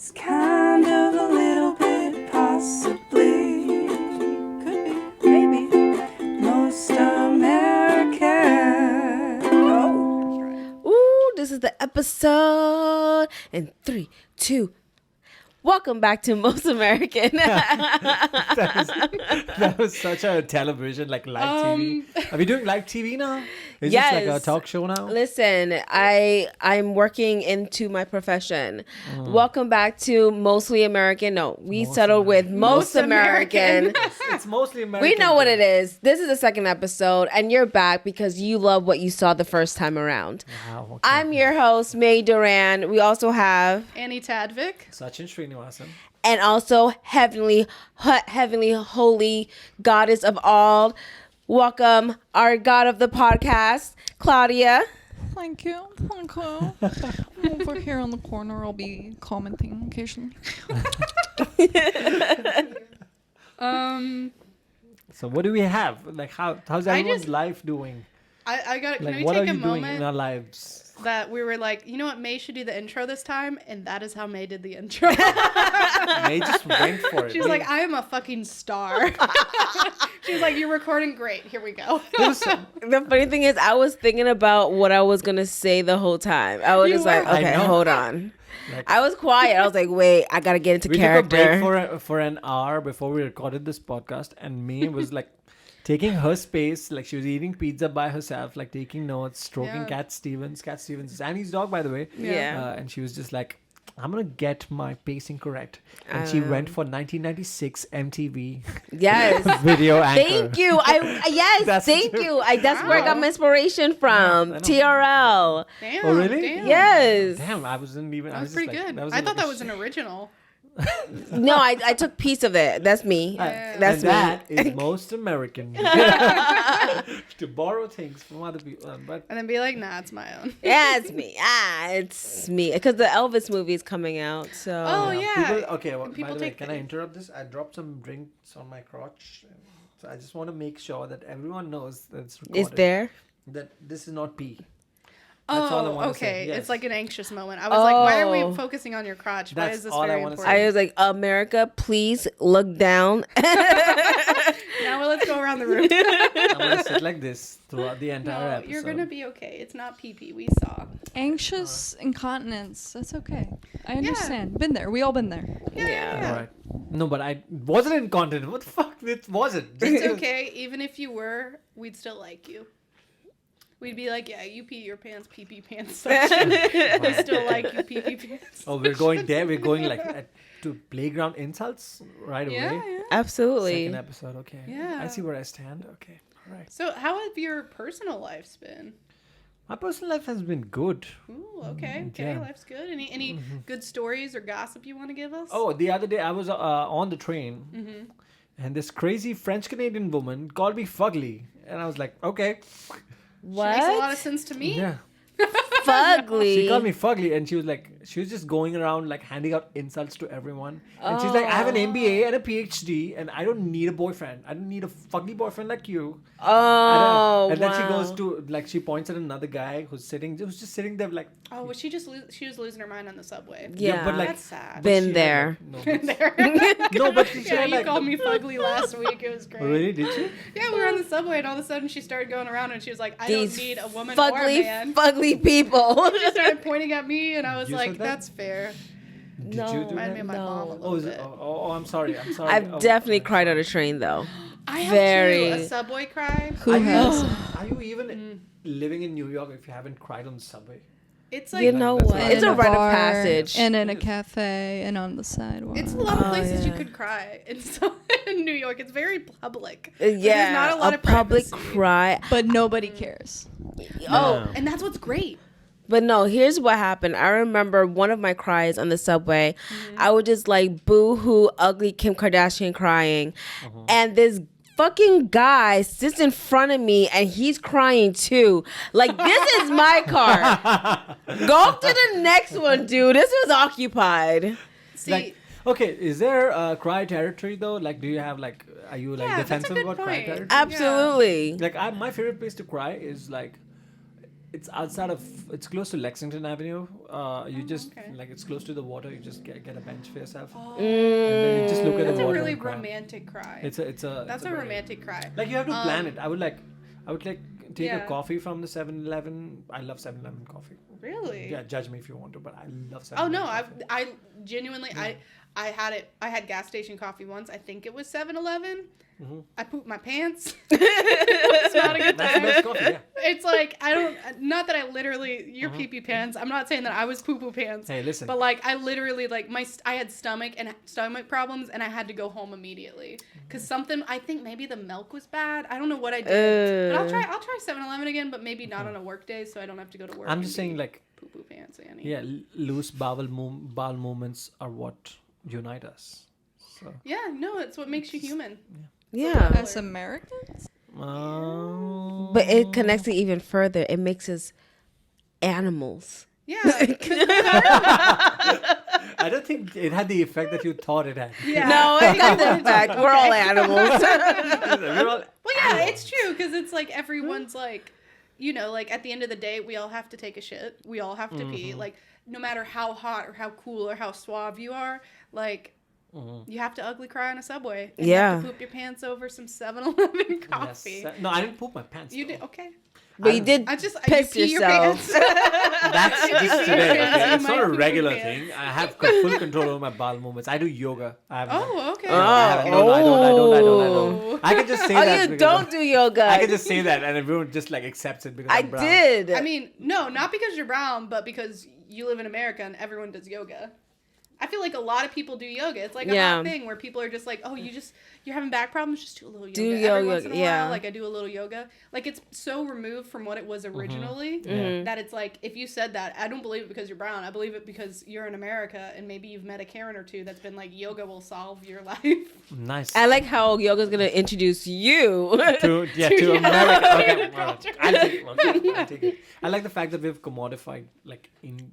It's kind of a little bit possibly, could be, maybe, most American. Oh. Ooh, this is the episode. In 3, 2. Welcome back to Most American. that was such a television, like live TV. Are we doing live TV now? Is Yes. this like a talk show now? Listen, I'm working into my profession. Welcome back to Mostly American. No, we Most settled with American. Most American. It's mostly American. We know what it is. This is the second episode, and you're back because you love what you saw the first time around. Wow, okay. I'm your host, May Duran. We also have Annie Tadvik. Sachin Srinivasan. and also heavenly, holy goddess of all. Welcome our god of the podcast, Claudia. Thank you. Thank you. I'm over here on the corner. I'll be commenting occasionally. So what do we have? Like how's everyone's life doing? I got. Can Like we what take are a you doing in moment our lives? that we were like, you know what, May should do the intro this time, and that is how May did the intro. May just went for it. She's like, I am a fucking star. She's like, you're recording great. Here we go. The funny thing is, I was thinking about what I was gonna say the whole time. I was You just like, were. okay, I know. hold on. Like- I was quiet. I was like, wait, I gotta get into we character. took a break for an hour before we recorded this podcast, and May was like taking her space, like she was eating pizza by herself, like taking notes, stroking Yeah. Cat Stevens. Cat Stevens is Annie's dog, by the way. Yeah. And she was just like, I'm gonna get my pacing correct, and she went for 1996 MTV Yes. video anchor. Thank you. Yes, That's thank true. you. That's where I got my inspiration from. Yeah, I know. TRL. Damn. Oh, really? Damn. Yes. Damn, I wasn't even. That was just pretty like, good. was I like thought a that was an shit. original. No, I took piece of it. That's me. Yeah. That's and that me. is most American to borrow things from other people. But And then be like, nah, it's my own. Yeah, it's me. It's me. Because the Elvis movie is coming out. So. Oh, yeah. People, okay, well, by People the way, take can I things. interrupt this? I dropped some drinks on my crotch. So I just want to make sure that everyone knows that it's recorded. Is there? That this is not pee. That's all I Oh, wanna okay. say, yes. It's like an anxious moment. I was like, why are Oh. we focusing on your crotch? Why That's is this all I very wanna say. important? I was like, America, please look down. Now let's go around the room. I'm going to sit like this throughout the entire No, episode. you're gonna be okay. It's not pee-pee. We saw. Anxious incontinence. That's okay. I understand. Been there. We all been there. Yeah. All right. No, but I wasn't incontinent. What the fuck? It wasn't. It's okay. Even if you were, we'd still like you. We'd be like, yeah, you pee your pants, pee pants. Sachin. We still like you, pee pants. Oh, we're going there. We're going like to playground insults right away. Yeah. Absolutely. Second episode. Okay. Yeah. I see where I stand. Okay. All right. So, how have your personal lives been? My personal life has been good. Ooh, okay, yeah. life's good. Any good stories or gossip you want to give us? Oh, the other day I was on the train, and this crazy French Canadian woman called me fugly, and I was like, okay, What? Makes a lot of sense to me. yeah. Fugly. She called me fugly, and she was just going around like handing out insults to everyone. And she's like, I have an MBA and a PhD, and I don't need a boyfriend. I don't need a fugly boyfriend like you. Oh, And then she wow. goes to like she points at another guy who's just sitting there like. Oh, was she just she was losing her mind on the subway? Yeah. but like That's sad. Been she had, there. like, no, but- There. no, but she Yeah, had, you like, called me fugly last week. It was great. Oh, really? Did you? Yeah, we were on the subway, and all of a sudden she started going around, and she was like, "I These don't need a woman or a fugly, man." fugly people. She started pointing at me, and I was You like, said that? "That's fair." Did No. you do Reminded that? me of my mom a No. little Oh, is bit. it? Oh, I'm sorry. I'm sorry. I've Oh, definitely I'm cried on sorry. a train, though. I have Very. too, a subway cry. Who Are has? you even living in New York if you haven't cried on the subway? It's like You know that's what? right. It's in a rite of bar, passage. And in a cafe and on the sidewalk. it's a lot of Oh, places you yeah. could cry. In New York, it's very public. Yeah, There's not a lot of public privacy. cry. But nobody cares. Oh, And that's what's great. but no, here's what happened. I remember one of my cries on the subway. I was just like boo-hoo, ugly Kim Kardashian crying. And this fucking guy sits in front of me and he's crying too. Like, this is my car. Go to the next one, dude. This was occupied. See, Like, okay, is there cry territory though? Like, do you have like, are you like Yeah, that's a defensive good about cry point. territory? Absolutely. Like, my favorite place to cry is like It's outside of. It's close to Lexington Avenue. You just okay. like it's close to the water. You just get a bench for yourself, Oh, and then you just look at that's the a water. really and cry. romantic cry. It's a. That's a very- romantic cry. Like you have to plan it. I would like take Yeah. a coffee from the 7-Eleven. I love 7-Eleven coffee. Really? Yeah, judge me if you want to, but I love 7-Eleven. Oh no, coffee. I genuinely I had it. I had gas station coffee once. I think it was 7-Eleven. I pooped my pants. It's not a good That's the time. best coffee. Yeah. It's like I don't. Not that I literally your pee pee pants. I'm not saying that I was poo poo pants. Hey, listen. But like I literally like I had stomach problems and I had to go home immediately because something. I think maybe the milk was bad. I don't know what I did. But I'll try 7-Eleven again, but maybe not on a work day, so I don't have to go to work. I'm and just saying, be like, poo poo pants, Annie. yeah, loose bowel movements are what unite us. So. Yeah, no, it's what makes you human. Yeah. As Americans? But it connects it even further. It makes us animals. Yeah. I don't think it had the effect that you thought it had. Yeah. No, it got the effect. We're all animals. We're all- Well, yeah, it's true because it's like everyone's like, you know, like at the end of the day, we all have to take a shit. We all have to pee. Like, no matter how hot or how cool or how suave you are, like, you have to ugly cry on a subway. And You have to poop your pants over some 7-Eleven coffee. Yes. No, I didn't poop my pants. You though. did okay. But you did I just piss you pee yourself. Your pants. That's just today. Okay? It's My not a poo-poo regular pants. thing. I have full control over my bowel movements. I do yoga. I have Oh, okay. No, I don't. I can just say Oh, that. you because don't do yoga. I can just say that, and everyone just like accepts it because I I'm brown. did. I mean, no, not because you're brown, but because you live in America and everyone does yoga. I feel like a lot of people do yoga. It's like a hot thing where people are just like, oh, you're having back problems, just do a little yoga. Do Every yoga, once in a yeah. while, like I do a little yoga. Like it's so removed from what it was originally that it's like, if you said that, I don't believe it because you're brown. I believe it because you're in America and maybe you've met a Karen or two that's been like, yoga will solve your life. Nice. I like how yoga's gonna introduce you. to Yeah. America. Okay, Your all right. culture. I'll take it. I like the fact that we've commodified, like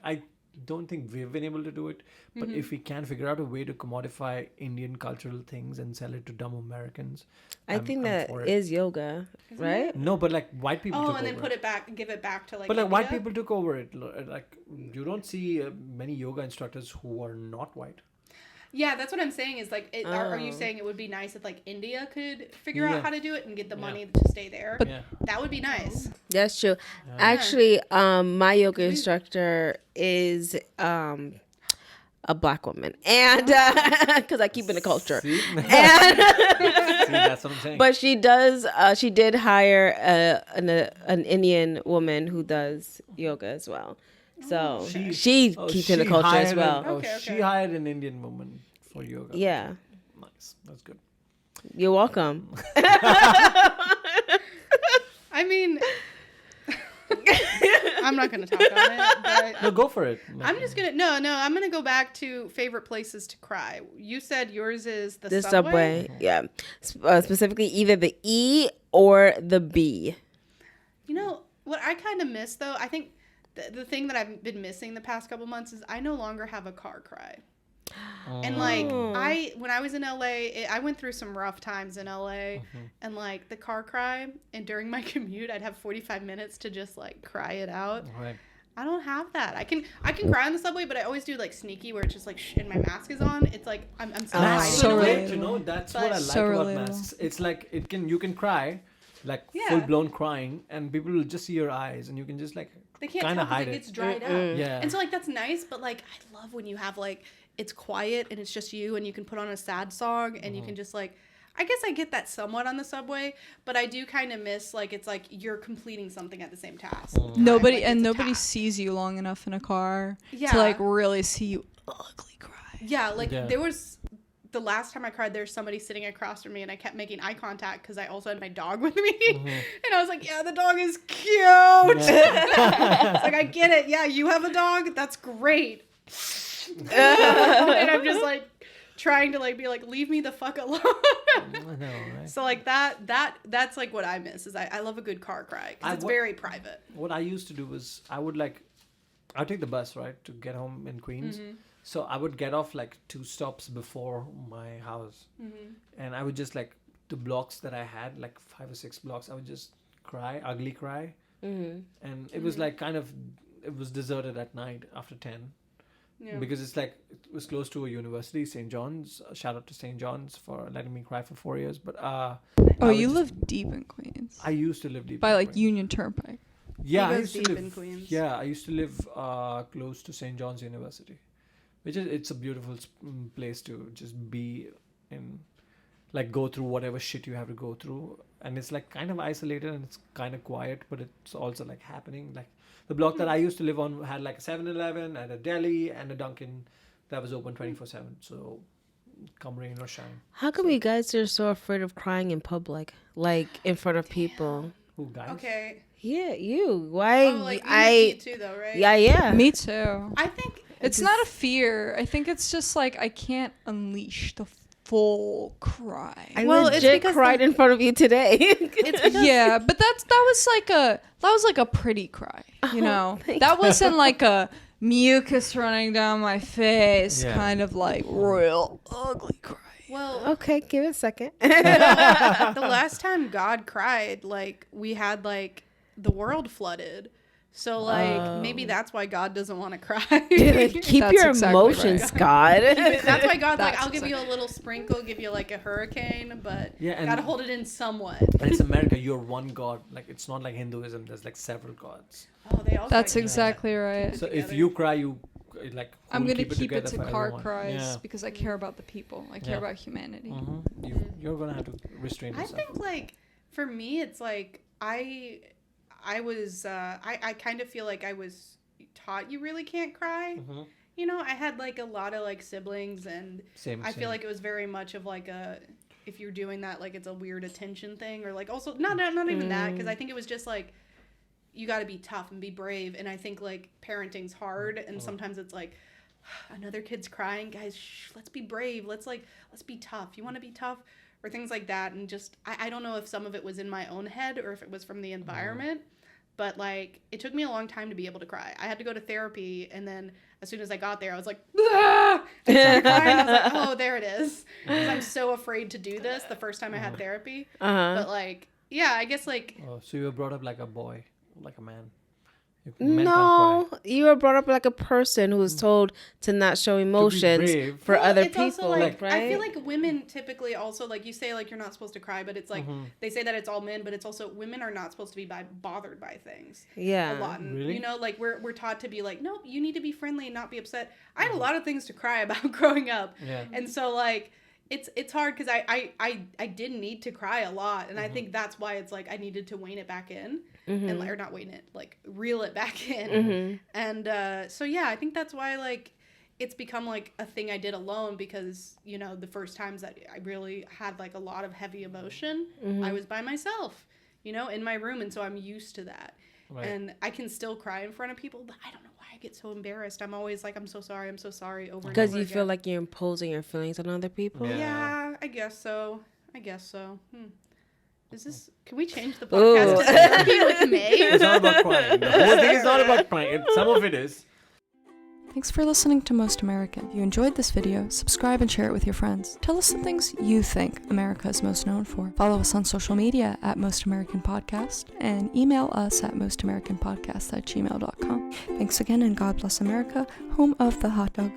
I don't think we've been able to do it, but if we can figure out a way to commodify Indian cultural things and sell it to dumb Americans, I think I'm that for it. is yoga, right? No, but like white people Oh, took and then over put it. it back, give it back to like. But like white India. people took over it. Like you don't see many yoga instructors who are not white. Yeah, that's what I'm saying. Is like, are you Oh. saying it would be nice if like India could figure Yeah. out how to do it and get the Yeah. money to stay there? Yeah. That would be nice. That's true. Actually, my yoga instructor is a black woman, and because I keep in the culture, See? and See, that's what I'm saying. but she does. She did hire an Indian woman who does yoga as well. So she keeps in the she culture as hired well. Okay, She okay. hired an Indian woman for yoga. Yeah, Nice. That's good. you're welcome. I mean, I'm not gonna talk on it, but No, go for it. I'm just gonna I'm gonna go back to favorite places to cry. You said yours is the The subway. subway, yeah, specifically either the E or the B. You know what I kind of miss though? I think the thing that I've been missing the past couple months is I no longer have a car cry. And like when I was in LA, I went through some rough times in LA, and like the car cry, and during my commute, I'd have 45 minutes to just like cry it out. Right. I don't have that. I can cry on the subway, but I always do like sneaky where it's just like and my mask is on. It's like I'm still That's hiding so so in a way. great, you know. That's what I like So about relatable. masks. It's like you can cry, like Yeah. full blown crying, and people will just see your eyes, and you can just like They can't kind tell of 'cause hide it it. gets dried up. Yeah. And so like that's nice, but like I love when you have like it's quiet and it's just you and you can put on a sad song and you can just like I guess I get that somewhat on the subway, but I do kind of miss like it's like you're completing something at the same task. Nobody Like, and it's a nobody task. sees you long enough in a car Yeah. to like really see you ugly cry. Yeah, like Yeah. there was the last time I cried, there was somebody sitting across from me and I kept making eye contact because I also had my dog with me. And I was like, yeah, the dog is cute. It's like, I get it. Yeah, you have a dog? That's great. And I'm just like trying to like be like, leave me the fuck alone. I know, right? So like that's like what I miss is I love a good car cry because it's very private. What I used to do was I'd take the bus, right, to get home in Queens. So I would get off like 2 stops before my house, and I would just like the blocks that I had, like 5 or 6 blocks, I would just cry, ugly cry, and it was like kind of, it was deserted at night after 10. Yeah. Because it's like, it was close to a university, St. John's. Shout out to St. John's for letting me cry for 4 years. But Oh, I you would live deep in Queens. I used to live deep By in like Queens. Union Turnpike. Yeah, He I goes used to deep live in Queens. Yeah, I used to live close to St. John's University, which is, it's a beautiful place to just be in, like go through whatever shit you have to go through, and it's like kind of isolated and it's kind of quiet, but it's also like happening. Like the block that I used to live on had like a 7-Eleven and a deli and a Dunkin' that was open 24/7. So come rain or shine. How come you guys are so afraid of crying in public, like in front of people? Who guys? Okay. Yeah, you. Why? Oh, like you too, though, right? Yeah. Me too. I think It's not a fear. I think it's just like I can't unleash the full cry. I Well, it's legit because cried in front of you today. it's because Yeah, but that was like a pretty cry, you know. thank That wasn't like a mucus running down my face, Yeah. kind of like real ugly cry. well, Okay, give it a second. the last time God cried, like we had like the world flooded. So like maybe that's why God doesn't want to cry. Keep That's your exactly emotions, right. God. That's why God's like, That's I'll give you a little sprinkle, give you like a hurricane, but Yeah, and- gotta hold it in somewhat. And it's America. You're one god. Like it's not like Hinduism. There's like several gods. Oh, they all That's got- exactly right. So if together. you cry, you like. who I'm will gonna keep it together to for car everyone? cries Yeah. because I care about the people. I care Yeah. about humanity. You're gonna have to restrain I yourself. think like for me, it's like I was I kind of feel like I was taught you really can't cry. You know, I had like a lot of like siblings, and Same. I feel like it was very much of like a, if you're doing that, like it's a weird attention thing, or like also not even that, because I think it was just like you got to be tough and be brave, and I think like parenting's hard, and sometimes it's like another kid's crying, guys, let's be brave, let's be tough. You want to be tough, or things like that, and just I don't know if some of it was in my own head or if it was from the environment. But, like, it took me a long time to be able to cry. I had to go to therapy, and then as soon as I got there, I was like, ah! I started crying. I was like, oh, there it is. Because I'm so afraid to do this the first time I had therapy. But, like, yeah, I guess, like, Oh, so you were brought up like a boy, like a man. Men can't No, cry. you were brought up like a person who was told to not show emotions brave. for well, other it's also, people, like, right? I feel like women typically also, like, you say, like, you're not supposed to cry, but it's, like, they say that it's all men, but it's also women are not supposed to be bothered by things. Yeah. A lot. And, Really? you know, like, we're taught to be like, nope, you need to be friendly and not be upset. I had a lot of things to cry about growing up. Yeah. And so, like, it's hard because I didn't need to cry a lot. And I think that's why it's, like, I needed to wane it back in. And, or not wane it, like, reel it back in. And so, yeah, I think that's why, like, it's become, like, a thing I did alone because, you know, the first times that I really had, like, a lot of heavy emotion, I was by myself, you know, in my room. And so I'm used to that. Right. And I can still cry in front of people, but I don't know why I get so embarrassed. I'm always like, I'm so sorry, over and over Because you again. feel like you're imposing your feelings on other people. Yeah, I guess so. Is this? Can we change the Ooh. podcast to therapy with May? It's not about crying. The whole thing is not about crying. Some of it is. Thanks for listening to Most American. If you enjoyed this video, subscribe and share it with your friends. Tell us some things you think America is most known for. Follow us on social media at Most American Podcast and email us at mostamericanpodcast@gmail.com. Thanks again and God bless America, home of the hot dog.